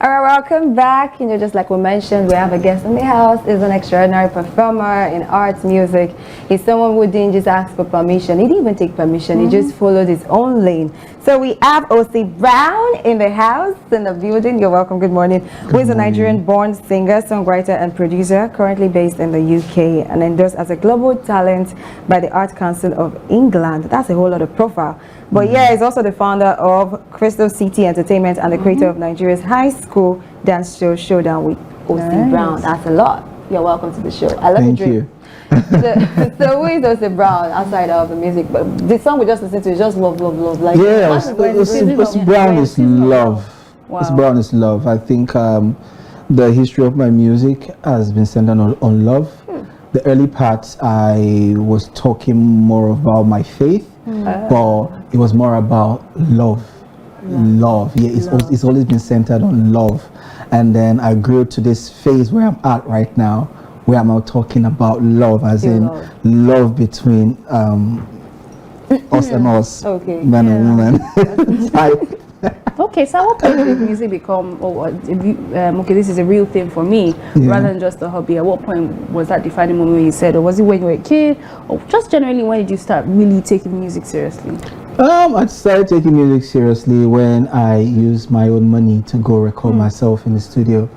All right, welcome back. Just like we mentioned, we have a guest in the house. He's an extraordinary performer in arts, music. He's someone who didn't just ask for permission. He didn't even take permission. He just followed his own lane. So we have O.C. Brown in the house, in the building. You're welcome. Good morning. Who is a Nigerian-born singer, songwriter, and producer, currently based in the UK, and endorsed as a global talent by the Art Council of England. That's a whole lot of profile. But yeah, he's also the founder of Crystal City Entertainment and the creator of Nigeria's high school dance show, Showdown with O.C. Brown. That's a lot. You're welcome to the show. I love Thank your drink. So who is O.C. Brown outside of the music? But the song we just listened to is just love, love, love. Like, yeah, O.C. Brown is love. Wow. O.C. Brown is love. I think the history of my music has been centered on love. The early parts, I was talking more about my faith, but it was more about love. Love. Yeah, it's always been centered on love. And then I grew to this phase where I'm at right now, where I'm now talking about love, as in love between us and us, man and woman. Okay, so what point did music become, okay, this is a real thing for me, rather than just a hobby? At what point was that defining moment when you said, or was it when you were a kid, or just generally when did you start really taking music seriously? I started taking music seriously when I used my own money to go record myself in the studio.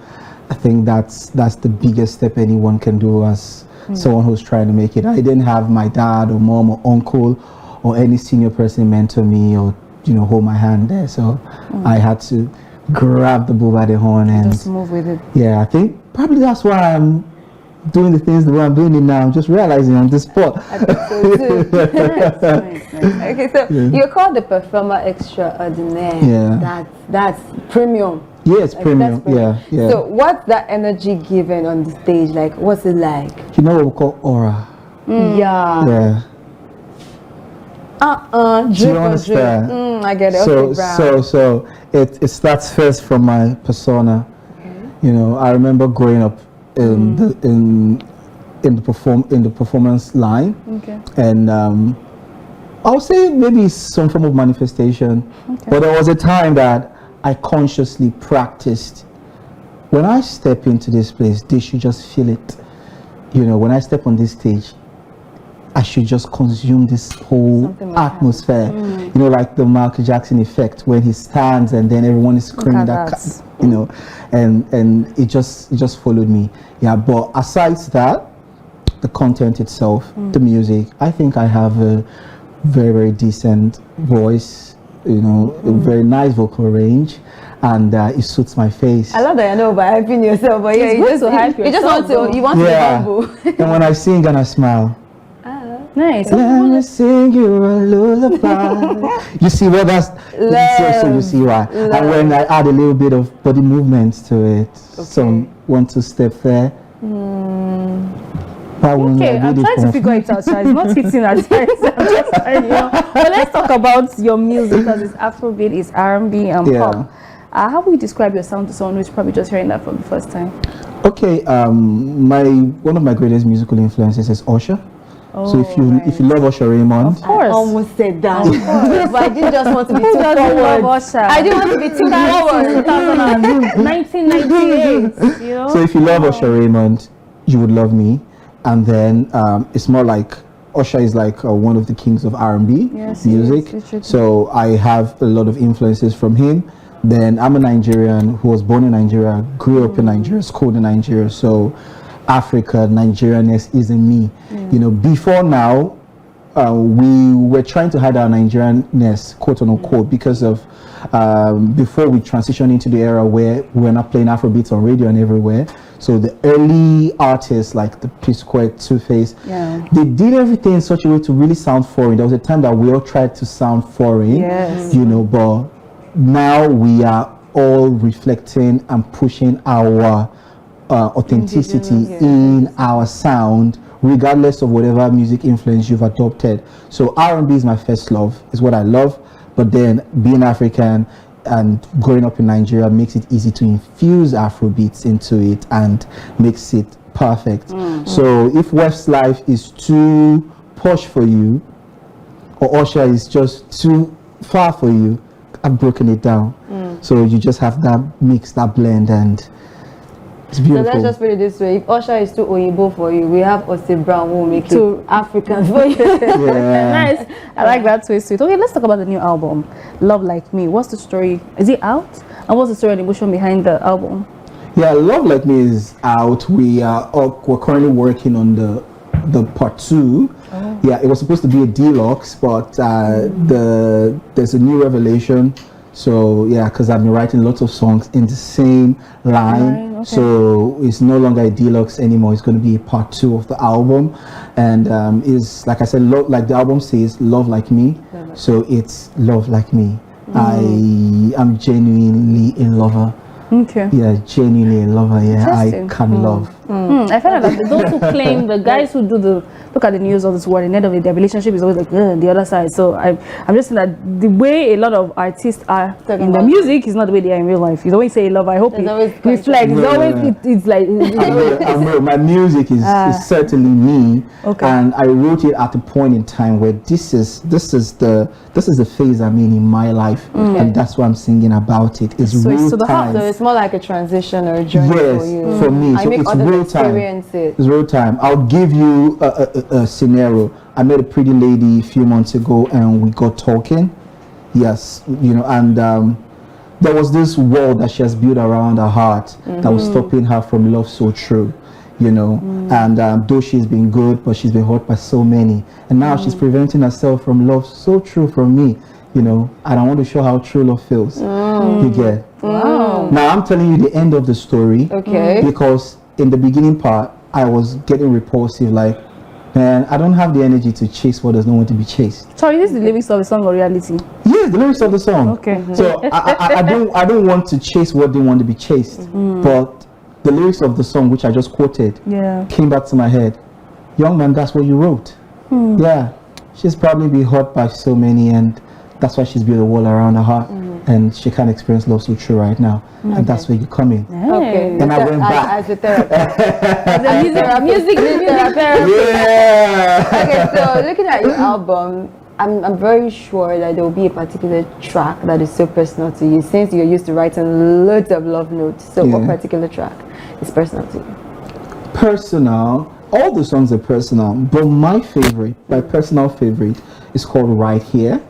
I think that's the biggest step anyone can do as someone who's trying to make it. I didn't have my dad or mom or uncle or any senior person mentor me or hold my hand there, so I had to grab the bull by the horn and just move with it. Yeah, I think probably that's why I'm doing the things the way I'm doing it now. I'm just realizing on this spot. I think so too. Nice. Okay, so you're called the performer extraordinaire. Yeah. That's premium. Yeah, it's premium. Yeah. So what's that energy given on the stage? Like, what's it like? You know what we call aura? Yeah. Do you understand? I get it. So it starts first from my persona. I remember growing up in the performance line, and I would say maybe some form of manifestation. But there was a time that I consciously practiced. When I step into this place, they should just feel it. When I step on this stage, I should just consume this whole atmosphere. Like the Michael Jackson effect, when he stands and then everyone is screaming and it just followed me. Yeah, but aside that, the content itself, the music, I think I have a very, very decent voice, a very nice vocal range, and it suits my face. I love that you know by hyping yourself, but yeah, you just want to be humble. And when I sing and I smile. Nice. Let me sing you a lullaby. You see what that's so you see why. And when I add a little bit of body movements to it, some 1-2 step there. Okay, I'm trying to figure it out. So it's not hitting at times. But let's talk about your music, because it's Afrobeat, it's R&B, and pop. How would you describe your sound to someone who's probably just hearing that for the first time? Okay, one of my greatest musical influences is Usher. So if you love Usher Raymond, of course. I almost said that, but I didn't just want to be too forward. I didn't want to be too forward. 1998. So if you love Usher Raymond, you would love me. And then it's more like Usher is like one of the kings of R&B music. So I have a lot of influences from him. Then I'm a Nigerian who was born in Nigeria, grew up in Nigeria, schooled in Nigeria. So Africa, Nigerianness is in me. Before now, we were trying to hide our Nigerianness, quote unquote, because of before we transitioned into the era where we're not playing Afrobeats on radio and everywhere. So the early artists like the P-Square, Two-Face, they did everything in such a way to really sound foreign. There was a time that we all tried to sound foreign, but now we are all reflecting and pushing our authenticity in our sound, regardless of whatever music influence you've adopted. So R&B is my first love, is what I love, but then being African and growing up in Nigeria makes it easy to infuse Afrobeats into it and makes it perfect. So if Westlife is too posh for you, or Usher is just too far for you, I've broken it down. So you just have that mix, that blend, and it's So beautiful. let's just put it this way: if Usher is too Oyibo for you, we have Ossie Brown who will make it African for you. Yeah. Nice. I like that twist to it. Okay, let's talk about the new album, Love Like Me. What's the story? Is it out? And what's the story and emotion behind the album? Yeah, Love Like Me is out. We're currently working on the part 2. Yeah, it was supposed to be a deluxe, but there's a new revelation. So yeah, because I've been writing lots of songs in the same line, Okay. so it's no longer a deluxe anymore. It's going to be a part 2 of the album, and is, like I said, like the album says, Love Like Me. So it's Love Like Me. I am genuinely in love. Okay. Yeah, genuinely in love. Yeah, I Interesting. can love. I find out that those who claim, the guys who look at the news of this world, in the end of it, their relationship is always like the other side. So I'm just saying that the way a lot of artists are in the music is not the way they are in real life. You always say love. I hope There's it always reflects. It's No, always no. it's like I know my music is certainly me, Okay. and I wrote it at a point in time where this is the phase I'm in my life, and that's why I'm singing about it. It's So it's real to the heart, time. So it's more like a transition or a journey Yes, for you. for me. I So make it's others real time. experience it. It's real time. I'll give you a scenario. I met a pretty lady a few months ago, and we got talking. Yes, and there was this wall that she has built around her heart that was stopping her from love so true. And though she's been good, but she's been hurt by so many, and now she's preventing herself from love so true from me. And I want to show how true love feels. You get. Wow. Now I'm telling you the end of the story. Okay. Because in the beginning part, I was getting repulsive, like, man, I don't have the energy to chase what does not want to be chased. sorry, this is the lyrics of the song or reality? Yes, the lyrics of the song. Okay. So I don't want to chase what they want to be chased. But the lyrics of the song, which I just quoted, Yeah. came back to my head. Young man, that's what you wrote. Yeah, she's probably been hurt by so many, and that's why she's built a wall around her heart, and she can't experience love so true right now, and that's where you come in. Okay. And I went back. As a therapist. The music therapist. Yeah. Okay, so looking at your album, I'm very sure that there will be a particular track that is so personal to you, since you're used to writing loads of love notes. So what Yeah. particular track is personal to you? Personal. All the songs are personal, but my personal favorite is called Right Here.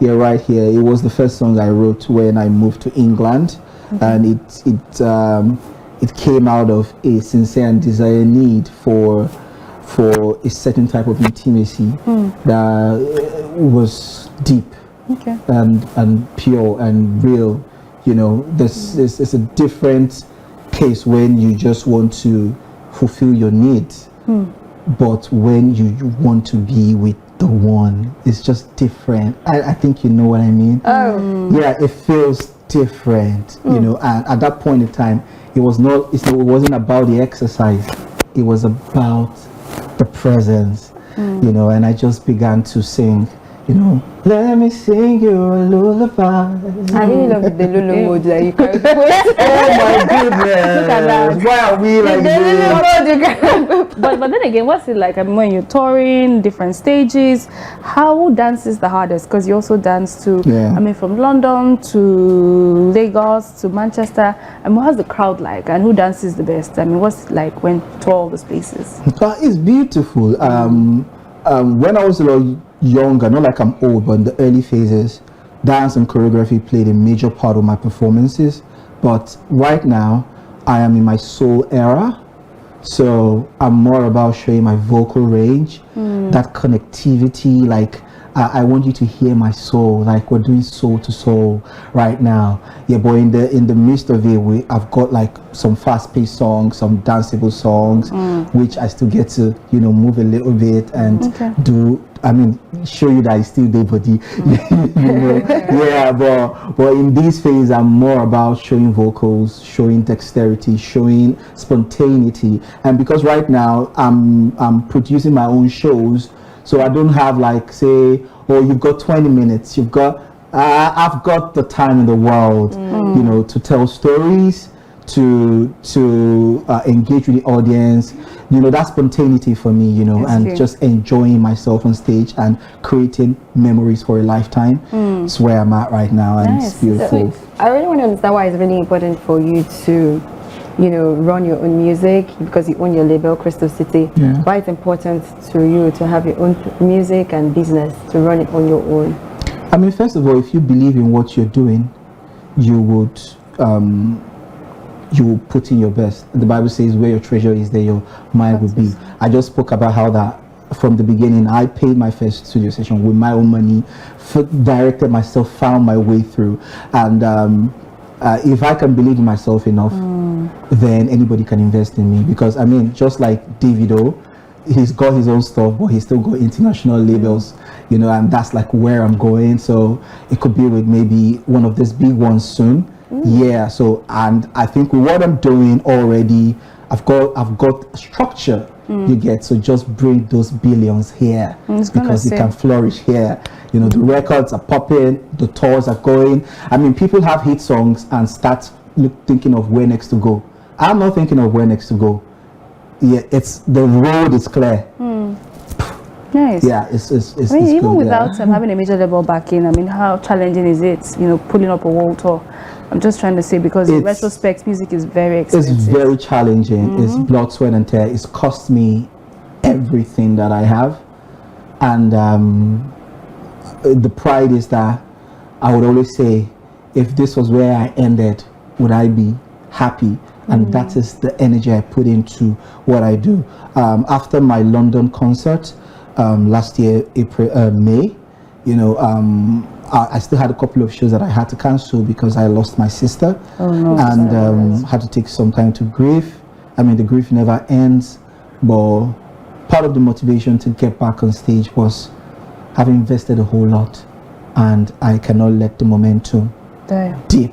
Yeah, Right Here. It was the first song I wrote when I moved to England, and it came out of a sincere and desired need for a certain type of intimacy that was deep Okay. and pure and real. This is a different case when you just want to fulfill your needs, but when you want to be with the one, it's just different. I think you know what I mean. Yeah, it feels different, and at that point in time, it wasn't about the exercise, it was about the presence, and I just began to sing, let me sing you a lullaby. I really love the Lulu mode that you carry. Oh my goodness! Why are we like this? But then again, what's it like? I mean, when you're touring different stages, how dance is the hardest? Because you also dance to, Yeah. I mean, from London to Lagos to Manchester. I mean, what's the crowd like? And who dances the best? I mean, what's it like when you tour all those places? It's beautiful. When I was a little younger, not like I'm old, but in the early phases, dance and choreography played a major part of my performances. But right now, I am in my soul era. So I'm more about showing my vocal range, that connectivity, like I want you to hear my soul, like we're doing soul to soul right now. Yeah, but in the midst of it, I've got like some fast-paced songs, some danceable songs, which I still get to, move a little bit and show you that I still do body. Yeah, but in this phase, I'm more about showing vocals, showing dexterity, showing spontaneity, and because right now I'm producing my own shows. So I don't have like, say, oh, you've got 20 minutes. I've got the time in the world, to tell stories, to engage with the audience, you know, that spontaneity for me, you know, and just enjoying myself on stage and creating memories for a lifetime. It's where I'm at right now, and it's beautiful. So, I really want to understand why it's really important for you to, you know, run your own music, because you own your label, Crystal City. Why it's important to you to have your own music and business, to run it on your own? I mean, first of all, if you believe in what you're doing, you would put in your best. The Bible says where your treasure is, there your mind will be. I just spoke about how that from the beginning, I paid my first studio session with my own money, directed myself, found my way through. And if I can believe in myself enough, then anybody can invest in me. Because I mean, just like Davido, he's got his own stuff, but he's still got international labels, you know, and that's like where I'm going. So it could be with maybe one of these big ones soon. Yeah, so, and I think with what I'm doing already, I've got structure, you get, so just bring those billions here, because it can flourish here. You know, the records are popping, the tours are going. I mean, people have hit songs and start thinking of where next to go. I'm not thinking of where next to go. Yeah, it's the road is clear. Nice. Yeah, it's I mean, even good, without having a major label backing, I mean, how challenging is it, you know, pulling up a world tour? I'm just trying to say, because in retrospect, music is very expensive. It's very challenging. It's blood, sweat, and tear. It's cost me everything that I have, and the pride is that I would always say, if this was where I ended, would I be happy? And that is the energy I put into what I do. After my London concert last year, May, you know, I still had a couple of shows that I had to cancel because I lost my sister, and had to take some time to grieve. I mean, the grief never ends, but part of the motivation to get back on stage was having invested a whole lot, and I cannot let the momentum dip.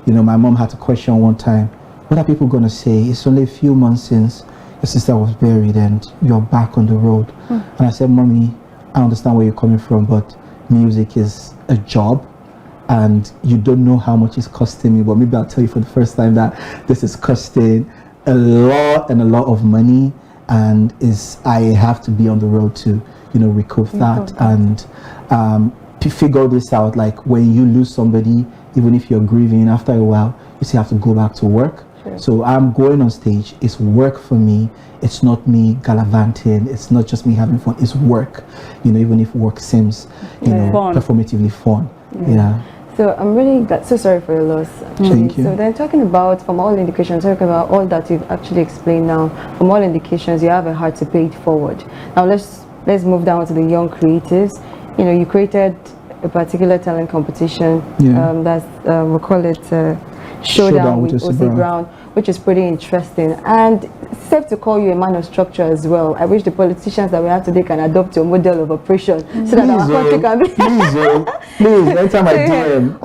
You know, my mom had to question one time, what are people going to say? It's only a few months since your sister was buried and you're back on the road. And I said, Mommy, I understand where you're coming from, but music is a job, and you don't know how much it's costing me, but maybe I'll tell you for the first time that this is costing a lot of money, and I have to be on the road to, you know, recoup that and figure this out. Like when you lose somebody, even if you're grieving, after a while you still have to go back to work. So I'm going on stage, it's work for me. It's not me gallivanting, it's not just me having fun, it's work, you know, even if work seems, you know, performatively fun. So I'm really so sorry for your loss. Thank you. So then, talking about, from all indications, talking about all that you've actually explained now, from all indications, you have a heart to pay it forward. Now let's move down to the young creatives. You know, you created a particular talent competition. That's we call it Showdown with O.C. Brown, which is pretty interesting, and it's safe to call you a man of structure as well. I wish the politicians that we have today can adopt your model of operation, so that our country can be. Please, next time I DM,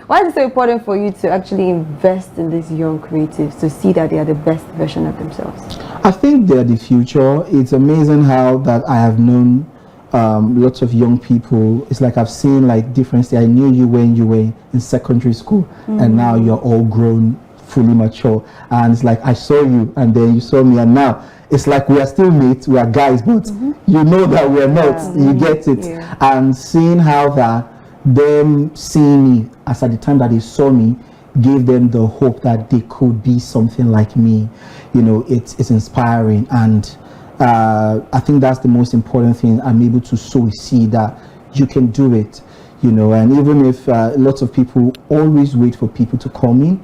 why is it so important for you to actually invest in these young creatives, to see that they are the best version of themselves? I think they're the future. It's amazing how that I have known lots of young people. It's like I've seen like difference. I knew you when you were in secondary school, and now you're all grown, fully mature, and it's like I saw you and then you saw me, and now it's like we are still mates, we are guys, but you know that we're not. You get it. And seeing how that them seeing me as at the time that they saw me gave them the hope that they could be something like me, you know, it's inspiring. And I think that's the most important thing. I'm able to sow a seed that you can do it, you know. And even if lots of people always wait for people to call me,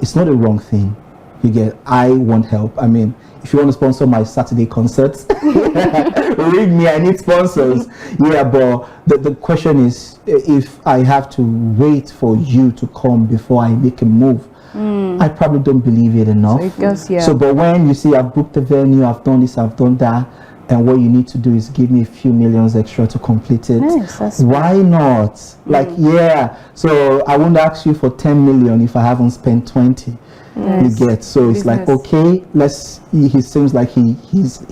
it's not a wrong thing. You get, I want help. I mean, if you want to sponsor my Saturday concerts, ring me, I need sponsors. Yeah, but the question is, if I have to wait for you to come before I make a move, I probably don't believe it enough. So it goes, So, but when you see I've booked the venue, I've done this, I've done that, and what you need to do is give me a few millions extra to complete it. Nice, why not? Like, so I won't ask you for 10 million if I haven't spent 20. You get, so it's like, okay, he seems like he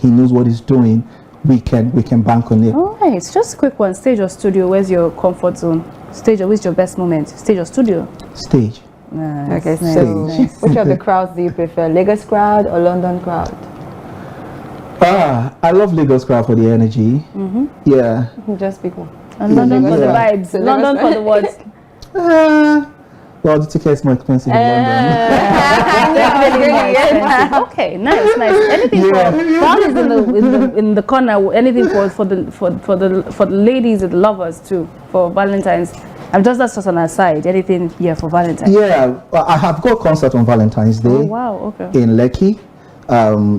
knows what he's doing. We can bank on it. All right, just a quick one. Stage or studio? Where's your comfort zone? Stage or where's your best moment? Stage or studio? Stage. Nice, Okay, nice, so nice. which of the crowds do you prefer, Lagos crowd or London crowd? I love Lagos crowd for the energy. Yeah. Just pick one. And London for the Yeah. vibes. London for the what? Well, the ticket is more expensive in London. Definitely more expensive. Okay, nice. Anything for crowd is in the corner. Anything for the ladies and lovers too for Valentine's. That's just an aside. Anything for Valentine's. Yeah, I have got a concert on Valentine's Day. Oh wow. Okay. In Lekki.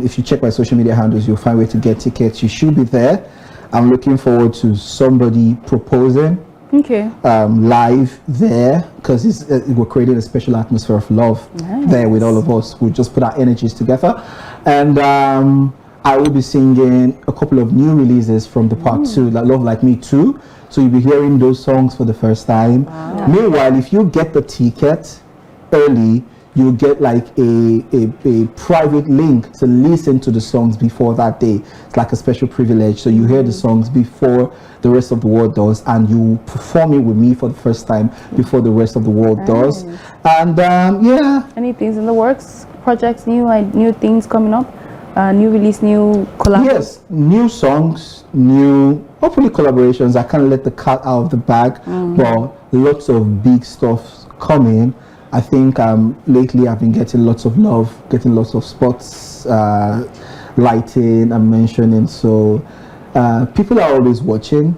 If you check my social media handles, you'll find where to get tickets. You should be there. I'm looking forward to somebody proposing Okay. live there, because we're creating a special atmosphere of love there with all of us. We'll just put our energies together, and I will be singing a couple of new releases from the part 2, like Love Like Me Too. So you'll be hearing those songs for the first time. Wow. Meanwhile, if you get the ticket early, you get like a private link to listen to the songs before that day. It's like a special privilege. So you hear the songs before the rest of the world does, and you perform it with me for the first time before the rest of the world does. And yeah. Any things in the works? Projects, new things coming up? New release, new collab? Yes, new songs, hopefully collaborations. I can't let the cat out of the bag, but lots of big stuff coming. I think lately I've been getting lots of love, getting lots of spots, lighting and mentioning. So people are always watching.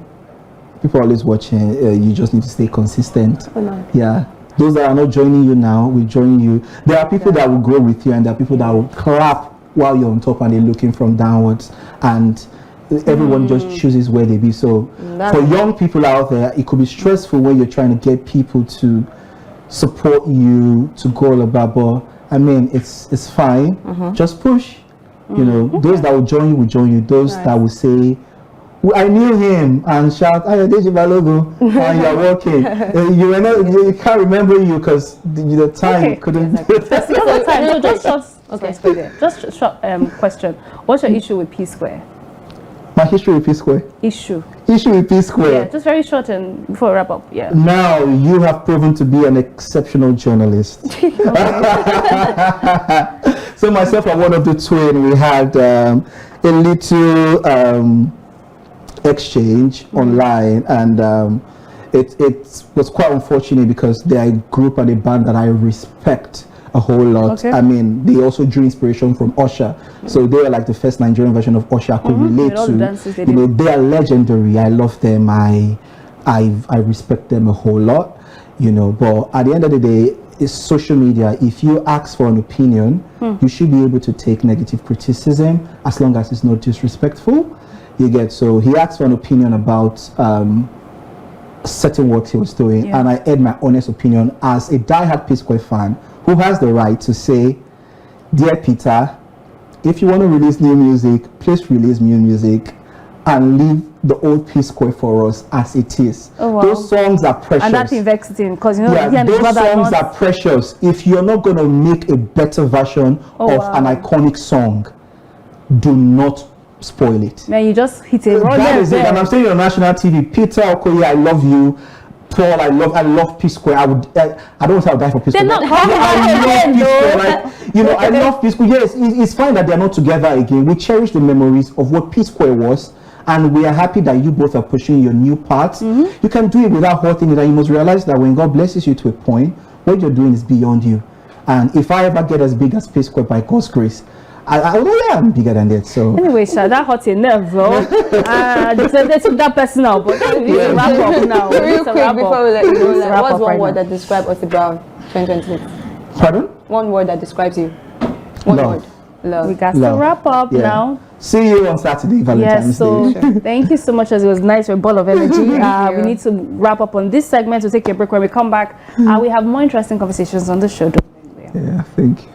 You just need to stay consistent. Yeah. Those that are not joining you now will join you. There are people that will grow with you, and there are people that will clap while you're on top and they're looking from downwards. And everyone just chooses where they be. So for young people out there, it could be stressful when you're trying to get people to support you, to go all about, but I mean, it's fine. Just push. You know, those that will join you. Those that will say, I knew him, and shout, Ayodeji Balogun, and you're walking. You can't remember you because the time couldn't. Just short question. What's your issue with P Square? My history with P Square. Issue with P Square. Yeah, just very short and before we wrap up. Yeah. Now you have proven to be an exceptional journalist. So myself and one of the twin, we had a little exchange online, and it was quite unfortunate because they are a group and a band that I respect a whole lot. I mean, they also drew inspiration from Usher, so they are like the first Nigerian version of Usher I could relate to. You know, they are legendary. I love them. I respect them a whole lot. You know, but at the end of the day, it's social media. If you ask for an opinion, you should be able to take negative criticism as long as it's not disrespectful. You get, so he asked for an opinion about certain works he was doing, and I aired my honest opinion as a diehard P Square fan who has the right to say, dear Peter, if you want to release new music, please release new music and leave the old P Square for us as it is. Those songs are precious. And that's investing, because those songs are precious. If you're not going to make a better version of an iconic song, do not spoil it. Man, you just hit it. That is it. And I'm saying on national TV, Peter Okoye, I love you. Paul, I love P Square. I don't want to die for P Square. They're not I love P Square. Yes, it's fine that they're not together again. We cherish the memories of what P Square was, and we are happy that you both are pushing your new paths. You can do it without hurting it, and you must realize that when God blesses you to a point, what you're doing is beyond you. And if I ever get as big as P Square by God's grace, I'm bigger than that. So anyway, Sha, that hurt your nerve, bro. They took that personal, but we need to wrap up now. Real quick before we let you go, what's one word that describes Otty Brown 2026? Pardon? One word that describes you. One Love. word. Love. We got to wrap up now. See you on Saturday, Valentine's Day. Thank you so much, as it was nice, a ball of energy. We need to wrap up on this segment. We'll take a break. When we come back, we have more interesting conversations on the show. Yeah, thank you.